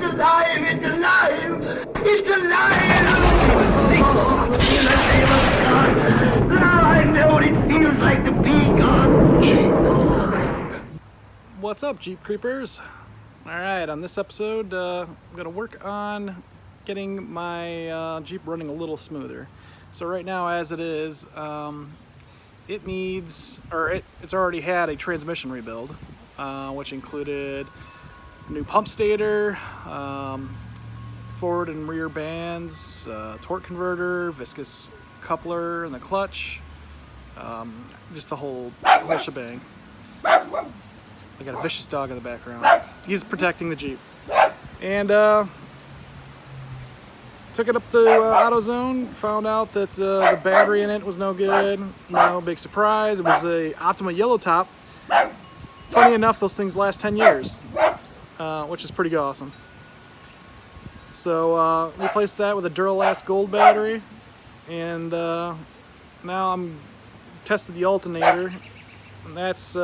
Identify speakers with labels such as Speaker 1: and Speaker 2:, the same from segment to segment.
Speaker 1: alive! It's alive! It's alive! In the name of God! I know what it feels like to be God!
Speaker 2: What's up, Jeep Creepers? Alright, on this episode, I'm going to work on getting my Jeep running a little smoother. So right now, as it is, it needs, or it's already had a transmission rebuild, which included a new pump stator, forward and rear bands, torque converter, viscous coupler in the clutch, just the whole shebang. I got a vicious dog in the background. He's protecting the Jeep. And took it up to AutoZone, found out that the battery in it was no good. No big surprise. It was a Optima yellow top. Funny enough, those things last 10 years, which is pretty awesome. So replaced that with a Duralast Gold battery, and now I'm tested the alternator, and that's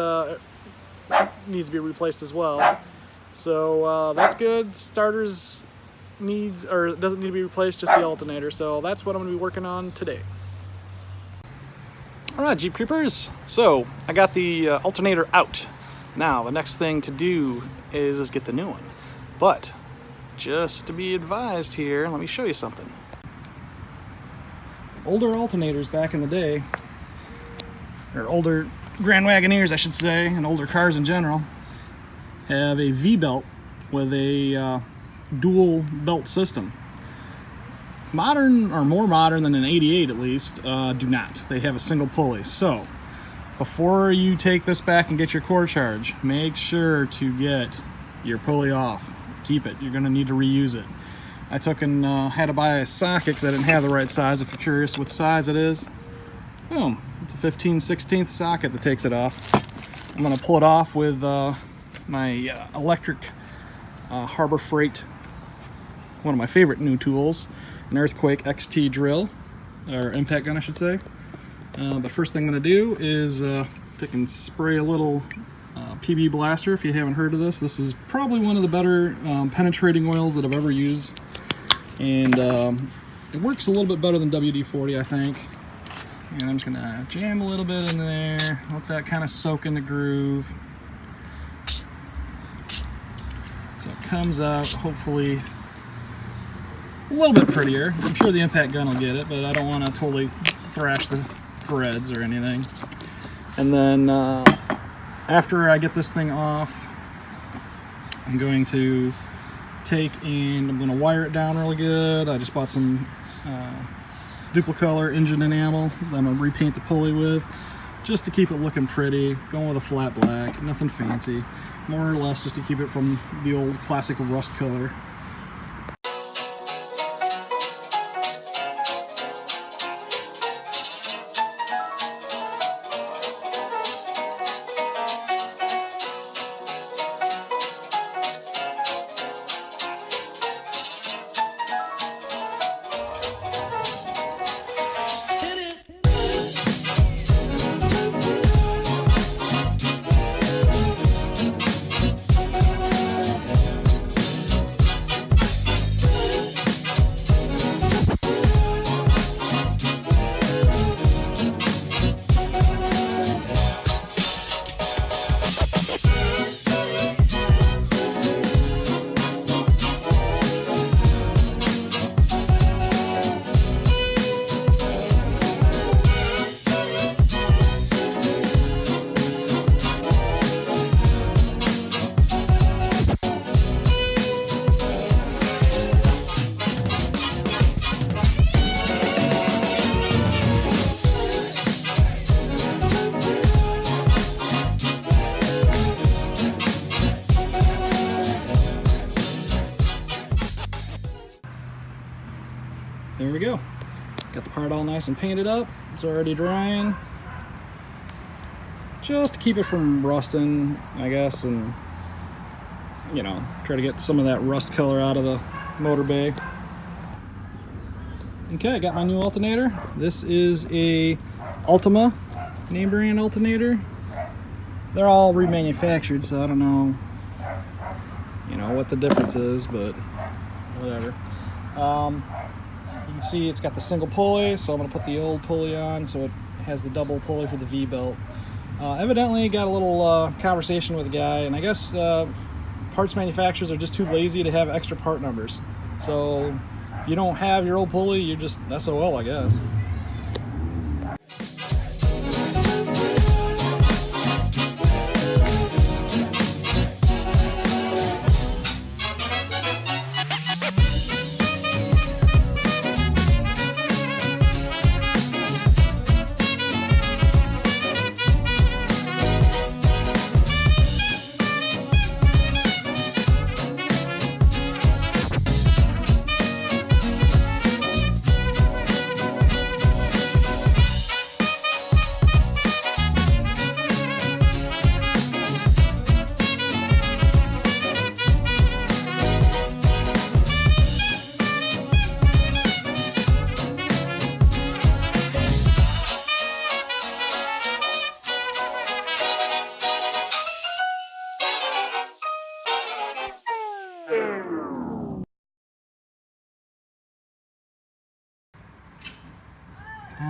Speaker 2: needs to be replaced as well. So that's good. Starters needs, or doesn't need to be replaced, just the alternator. So that's what I'm going to be working on today. Alright, Jeep Creepers, so I got the alternator out. Now the next thing to do is get the new one. But just to be advised here, let me show you something. Older alternators back in the day, or older Grand Wagoneers I should say, and older cars in general, have a V-belt with a dual belt system. Modern, or more modern than an 88 at least, do not. They have a single pulley. So before you take this back and get your core charge, make sure to get your pulley off. Keep it. You're going to need to reuse it. I took and had to buy a socket because I didn't have the right size. If you're curious what size it is, boom, it's a 15/16 socket that takes it off. I'm going to pull it off with my electric Harbor Freight, one of my favorite new tools, an Earthquake XT drill, or impact gun I should say. But first thing I'm going to do is take and spray a little PB Blaster. If you haven't heard of this, this is probably one of the better penetrating oils that I've ever used, and it works a little bit better than WD-40 I think. And I'm just going to jam a little bit in there, let that kind of soak in the groove. So it comes out hopefully a little bit prettier. I'm sure the impact gun will get it, but I don't want to totally thrash the threads or anything. And then after I get this thing off, I'm going to take and I'm going to wire it down really good. I just bought some Duplicolor engine enamel that I'm going to repaint the pulley with, just to keep it looking pretty. Going with a flat black, nothing fancy, more or less just to keep it from the old classic rust color. There we go. Got the part all nice and painted up. It's already drying. Just to keep it from rusting, I guess, and you know, try to get some of that rust color out of the motor bay. Okay, I got my new alternator. This is a Ultima name brand alternator. They're all remanufactured, so I don't know, you know, know what the difference is, but whatever. You can see it's got the single pulley, so I'm going to put the old pulley on so it has the double pulley for the V-belt. Evidently got a little conversation with a guy, and I guess parts manufacturers are just too lazy to have extra part numbers. So if you don't have your old pulley, you're just SOL, I guess.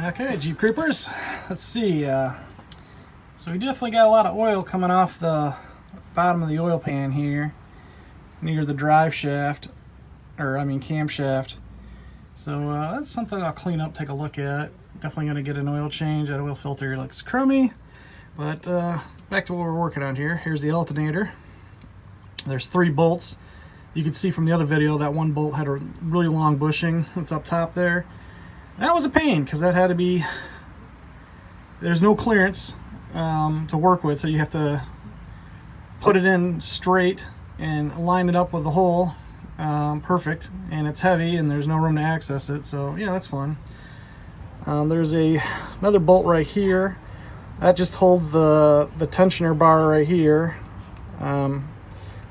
Speaker 2: Okay, Jeep Creepers, let's see. So we definitely got a lot of oil coming off the bottom of the oil pan here near the drive shaft, or I mean camshaft. So that's something I'll clean up, take a look at. Definitely going to get an oil change. That oil filter looks crummy. But back to what we're working on here. Here's the alternator. There's 3 bolts. You can see from the other video that one bolt had a really long bushing. It's up top there. That was a pain because that had to be, there's no clearance to work with, so you have to put it in straight and line it up with the hole perfect, and it's heavy and there's no room to access it, so yeah, that's fun. There's another bolt right here that just holds the tensioner bar right here. As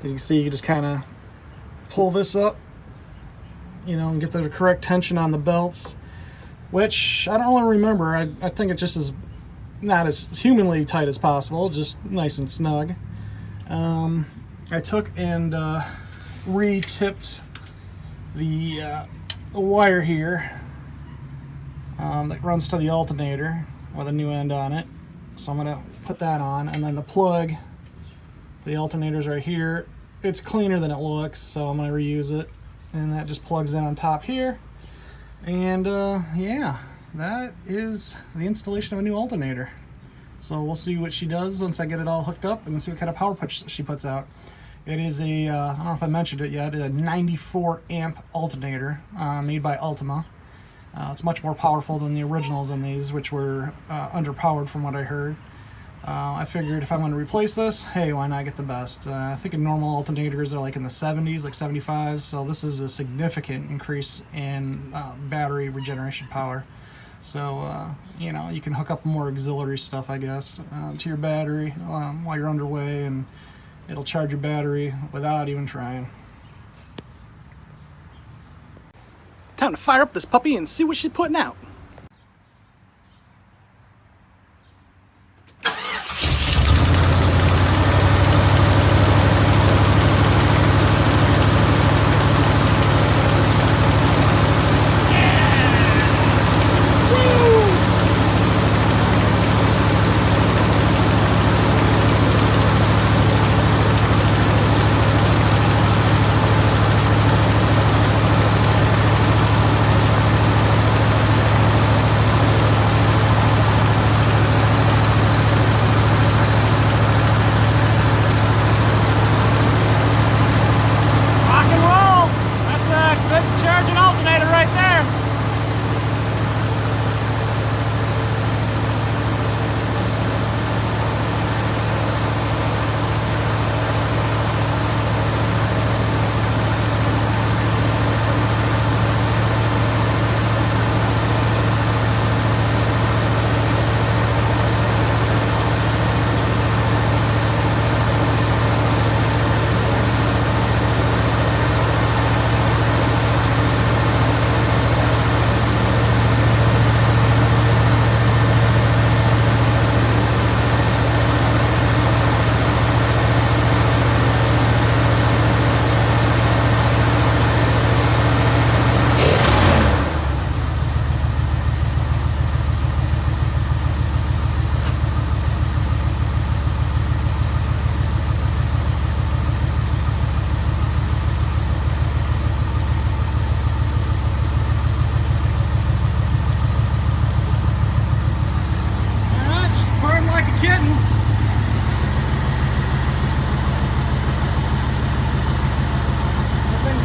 Speaker 2: you can see, you just kind of pull this up, you know, and get the correct tension on the belts, which I don't really remember. I think it just is not as humanly tight as possible, just nice and snug. I took and re-tipped the wire here that runs to the alternator with a new end on it. So I'm going to put that on, and then the plug, the alternator's right here. It's cleaner than it looks, so I'm going to reuse it, and that just plugs in on top here. And yeah, that is the installation of a new alternator. So we'll see what she does once I get it all hooked up and see what kind of power she puts out. It is a, I don't know if I mentioned it yet, a 94 amp alternator made by Ultima. It's much more powerful than the originals in these, which were underpowered from what I heard. I figured if I'm going to replace this, hey, why not get the best? I think normal alternators are like in the 70s, like 75, so this is a significant increase in battery regeneration power. So, you know, you can hook up more auxiliary stuff, I guess, to your battery while you're underway, and it'll charge your battery without even trying. Time to fire up this puppy and see what she's putting out.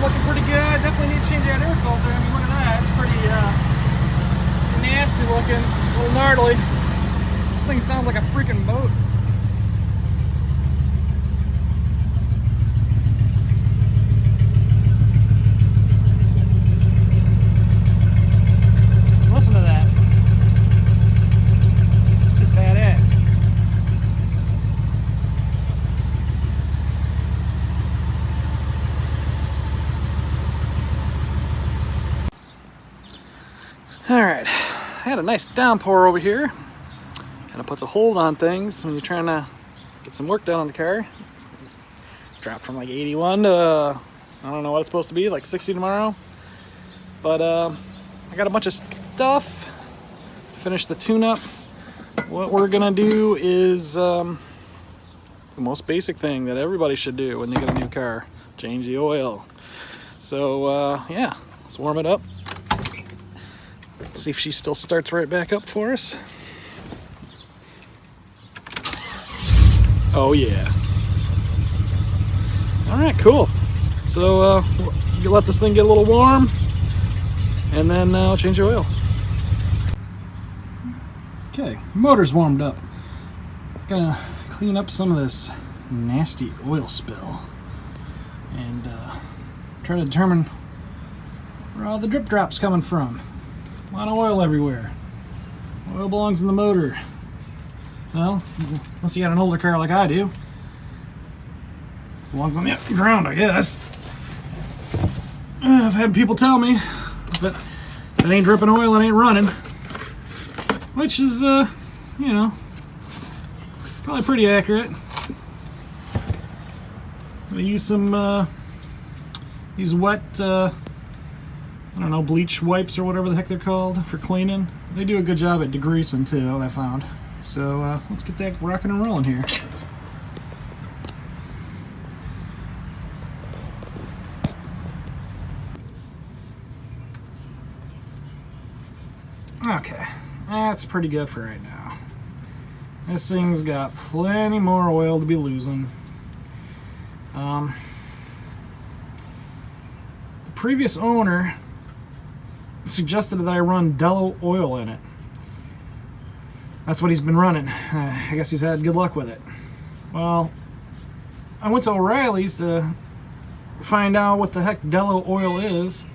Speaker 2: looking pretty good. Definitely need to change that air filter. I mean, look at that. It's pretty nasty looking. A little gnarly. This thing sounds like a freaking boat. Listen to that. It's just badass. Alright, I had a nice downpour over here. Kind of puts a hold on things when you're trying to get some work done on the car. It's dropped from like 81 to, I don't know what it's supposed to be, like 60 tomorrow. But I got a bunch of stuff. Finish the tune-up. What we're gonna do is the most basic thing that everybody should do when they get a new car. Change the oil. So yeah, let's warm it up. See if she still starts right back up for us. Oh yeah. Alright, cool. So you let this thing get a little warm and then I'll change the oil. Okay, motor's warmed up. Gonna clean up some of this nasty oil spill and try to determine where all the drip drop's coming from. A lot of oil everywhere. Oil belongs in the motor. Well, unless you got an older car like I do. Belongs on the ground, I guess. I've had people tell me that if it ain't dripping oil, it ain't running. Which is, you know, probably pretty accurate. I'm gonna use some, these wet, I don't know, bleach wipes or whatever the heck they're called for cleaning. They do a good job at degreasing too, I found. So let's get that rocking and rolling here. Okay, that's pretty good for right now. This thing's got plenty more oil to be losing. The previous owner suggested that I run Dello oil in it. That's what he's been running. I guess he's had good luck with it. Well, I went to O'Reilly's to find out what the heck Dello oil is.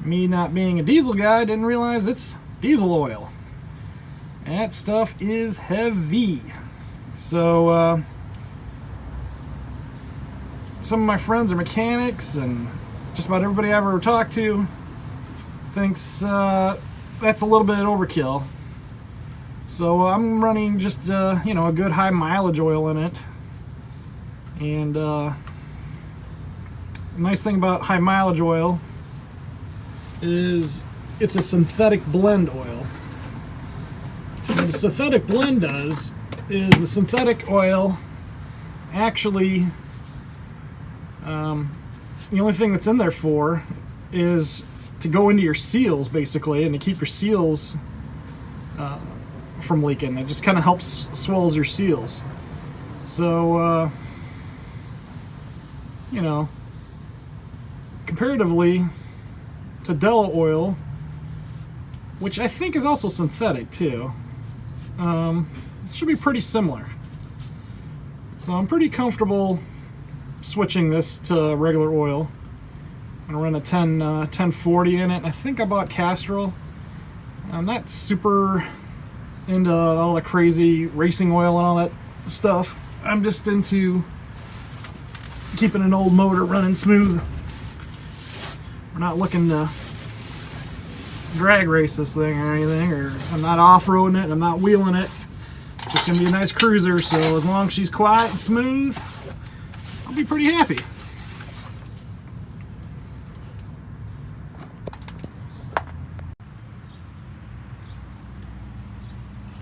Speaker 2: Me not being a diesel guy, didn't realize it's diesel oil. That stuff is heavy. So some of my friends are mechanics, and just about everybody I ever talked to thinks that's a little bit overkill. So I'm running just you know, a good high mileage oil in it. And the nice thing about high mileage oil is it's a synthetic blend oil. What the synthetic blend does is the synthetic oil actually, the only thing that's in there for is to go into your seals, basically, and to keep your seals from leaking. It just kind of helps swells your seals. So you know, comparatively to Dello oil, which I think is also synthetic too, it should be pretty similar. So I'm pretty comfortable switching this to regular oil. I'm gonna run a 1040 in it, and I think I bought Castrol. I'm not super into all the crazy racing oil and all that stuff. I'm just into keeping an old motor running smooth. We're not looking to drag race this thing or anything, or I'm not off-roading it, I'm not wheeling it. It's just gonna be a nice cruiser, so as long as she's quiet and smooth, I'll be pretty happy.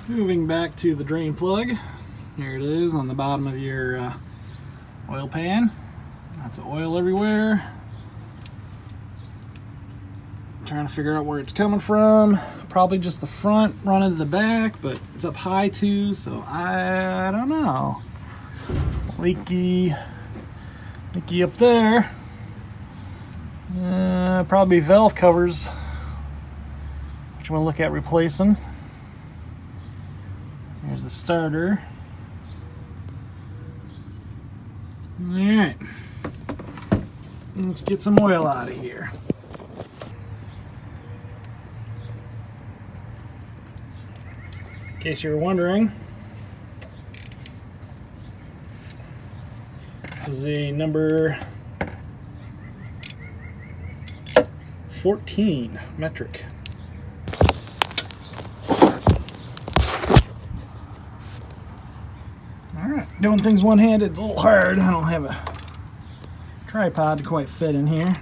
Speaker 2: Moving back to the drain plug, here it is on the bottom of your oil pan. Lots of oil everywhere. I'm trying to figure out where it's coming from. Probably just the front running to the back, but it's up high too, so I don't know. Leaky up there. Probably valve covers, which I'm going to look at replacing. There's the starter. Alright, let's get some oil out of here. In case you were wondering, this is a number 14 metric. Alright, doing things one-handed, a little hard. I don't have a tripod to quite fit in here.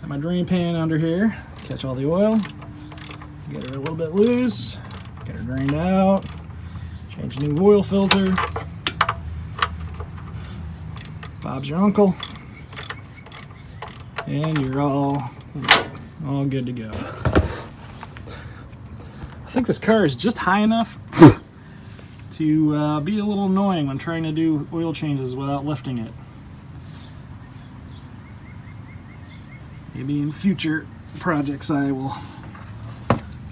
Speaker 2: Got my drain pan under here, catch all the oil, get her a little bit loose, get her drained out, change the new oil filter. Bob's your uncle, and you're all good to go. I think this car is just high enough to be a little annoying when trying to do oil changes without lifting it. Maybe in future projects I will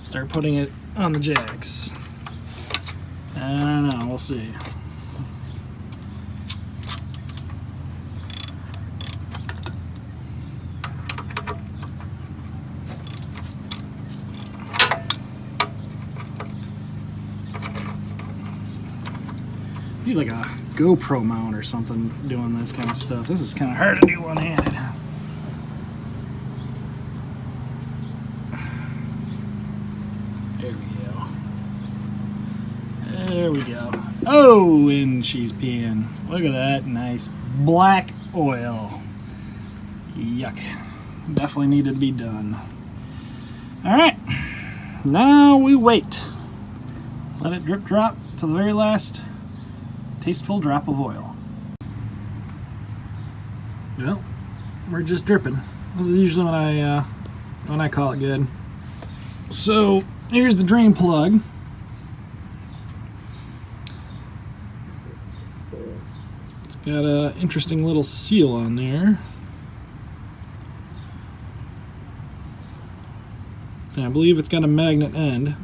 Speaker 2: start putting it on the jacks. I don't know, we'll see. Need like a GoPro mount or something doing this kind of stuff. This is kind of hard to do one-handed. There we go. There we go. Oh, and she's peeing. Look at that nice black oil. Yuck. Definitely needed to be done. Alright. Now we wait. Let it drip drop to the very last tasteful drop of oil. Well, we're just dripping. This is usually when I call it good. So here's the drain plug. It's got an interesting little seal on there. And I believe it's got a magnet end.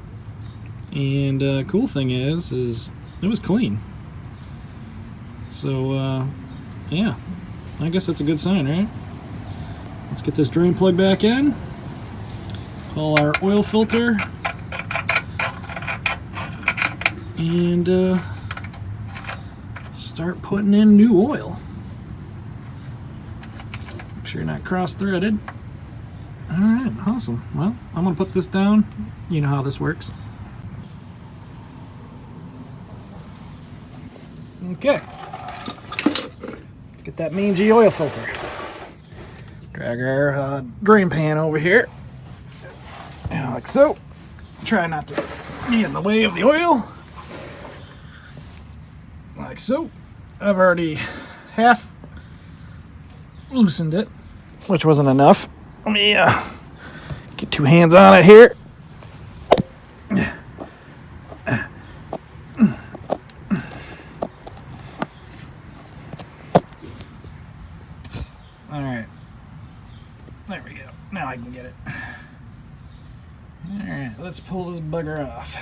Speaker 2: And cool thing is it was clean. So, yeah, I guess that's a good sign, right? Let's get this drain plug back in. Pull our oil filter. And start putting in new oil. Make sure you're not cross-threaded. Alright, awesome. Well, I'm going to put this down. You know how this works. Okay. Get that mangy oil filter. Drag our drain pan over here, like so. Try not to be in the way of the oil, like so. I've already half loosened it, which wasn't enough. Let me get two hands on it here. Alright, there we go. Now I can get it. Alright, let's pull this bugger off.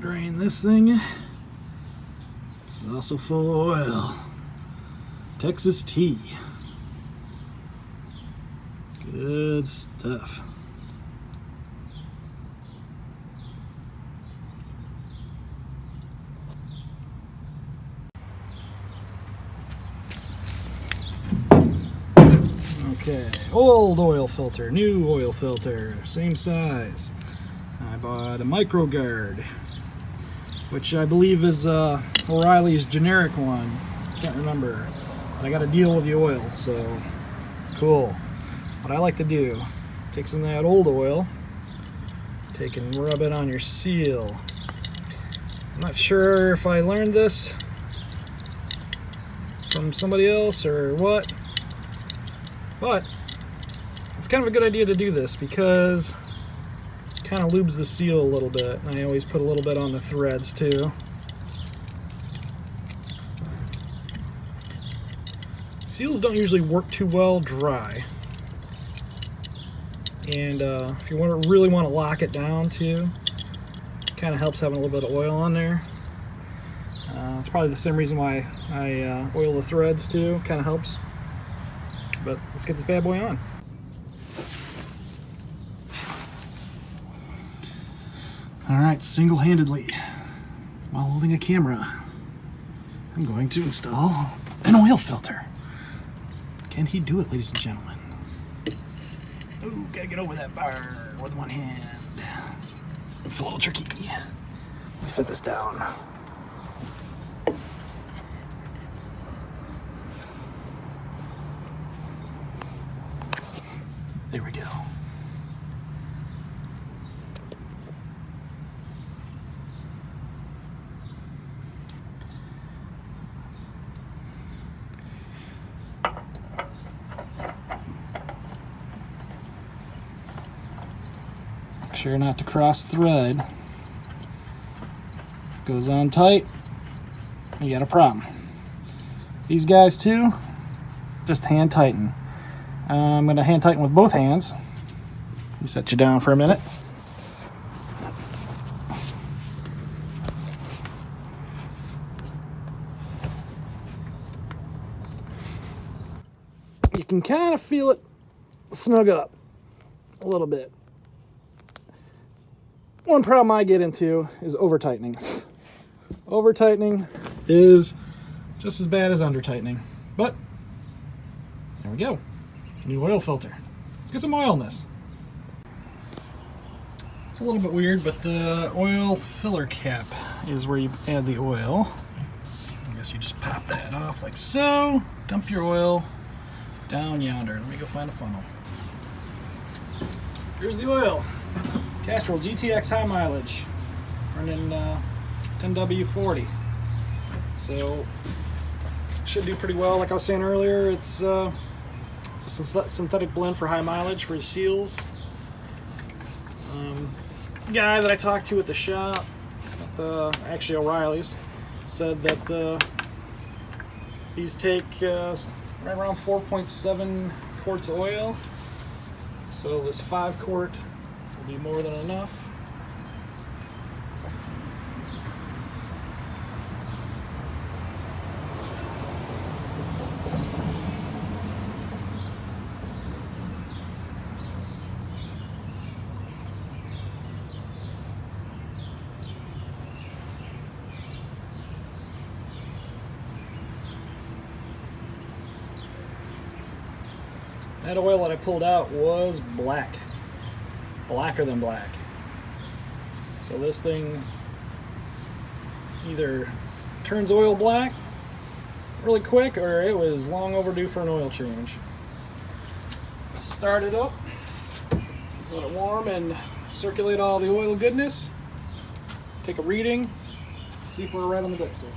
Speaker 2: Drain this thing. It's also full of oil. Texas tea. Good stuff. Okay, old oil filter, new oil filter, same size. I bought a micro guard, which I believe is O'Reilly's generic one. Can't remember. But I got to deal with the oil, so cool. What I like to do, take some of that old oil, take and rub it on your seal. I'm not sure if I learned this from somebody else or what, but it's kind of a good idea to do this because it kind of lubes the seal a little bit. And I always put a little bit on the threads too. Seals don't usually work too well dry. And if you really want to lock it down too, it kind of helps having a little bit of oil on there. It's probably the same reason why I oil the threads too, kind of helps. But let's get this bad boy on. Alright, single-handedly, while holding a camera, I'm going to install an oil filter. Can he do it, ladies and gentlemen? Ooh, gotta get over that bar with one hand. It's a little tricky. Let me set this down. There we go. Make sure not to cross thread. Goes on tight, you got a problem. These guys too, just hand tighten. I'm going to hand tighten with both hands. Let me set you down for a minute. You can kind of feel it snug up a little bit. One problem I get into is over tightening. Over tightening is just as bad as under tightening, but there we go. New oil filter. Let's get some oil in this. It's a little bit weird, but the oil filler cap is where you add the oil. I guess you just pop that off like so. Dump your oil down yonder. Let me go find a funnel. Here's the oil. Castrol GTX high mileage. Running 10W40. So should do pretty well. Like I was saying earlier, it's a synthetic blend for high mileage for seals. Guy that I talked to at the shop, actually O'Reilly's, said that these take right around 4.7 quarts of oil. So this 5 quart will be more than enough. That oil that I pulled out was black. Blacker than black. So this thing either turns oil black really quick or it was long overdue for an oil change. Start it up, let it warm and circulate all the oil goodness. Take a reading, see if we're right on the dipstick.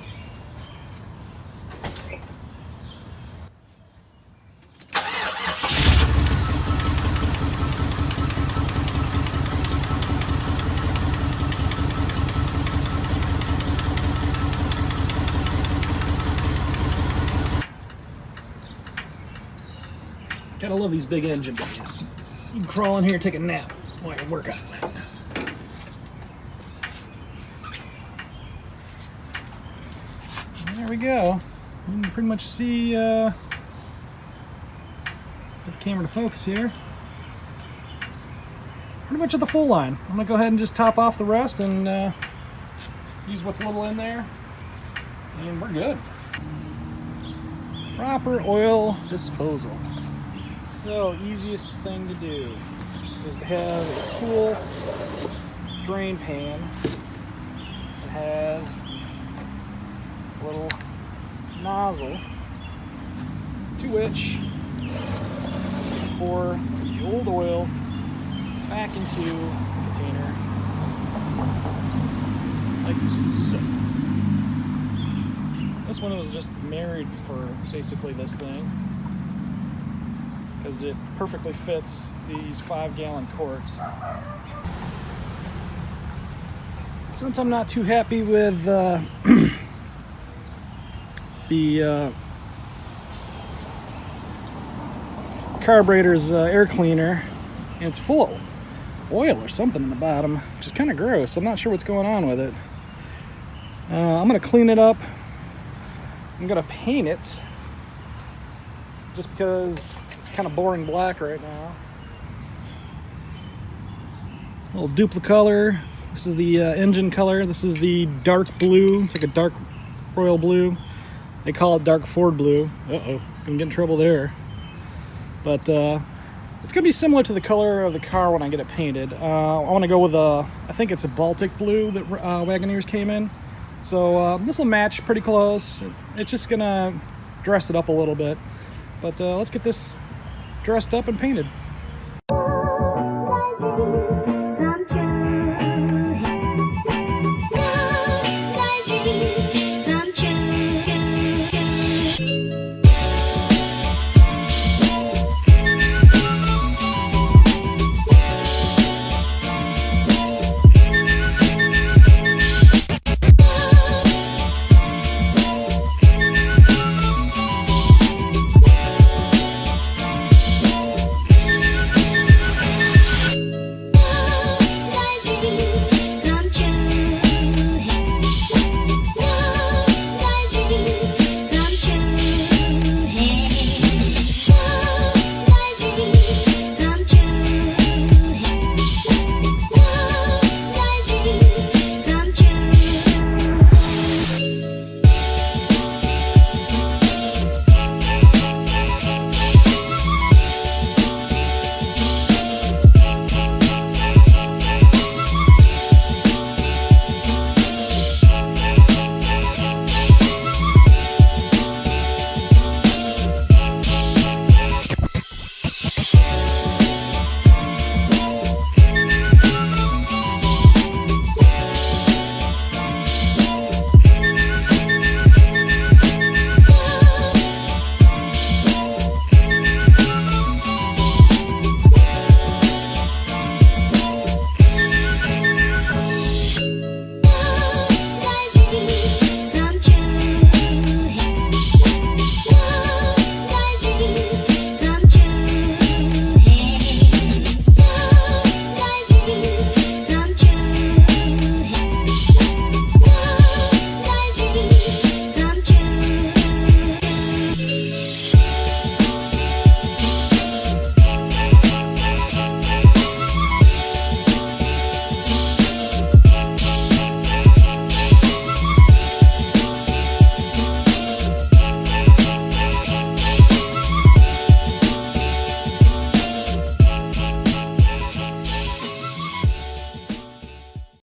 Speaker 2: Gotta love these big engine bays. You can crawl in here and take a nap while you're working on it. There we go. You can pretty much see, get the camera to focus here. Pretty much at the full line. I'm gonna go ahead and just top off the rest and use what's little in there. And we're good. Proper oil disposal. So, easiest thing to do is to have a cool drain pan that has a little nozzle to which you pour the old oil back into the container So this one was just married for basically this thing, because it perfectly fits these 5-gallon quarts. Since I'm not too happy with the carburetor's air cleaner, and it's full of oil or something in the bottom, which is kind of gross. I'm not sure what's going on with it. I'm going to clean it up. I'm going to paint it, just because it's kind of boring black right now. A little duplicate color. This is the engine color. This is the dark blue. It's like a dark royal blue. They call it dark Ford blue. Uh-oh, gonna get in trouble there. But it's gonna be similar to the color of the car when I get it painted. I want to go with I think it's a Baltic blue that Wagoneers came in. So this will match pretty close. It's just gonna dress it up a little bit. But let's get this dressed up and painted.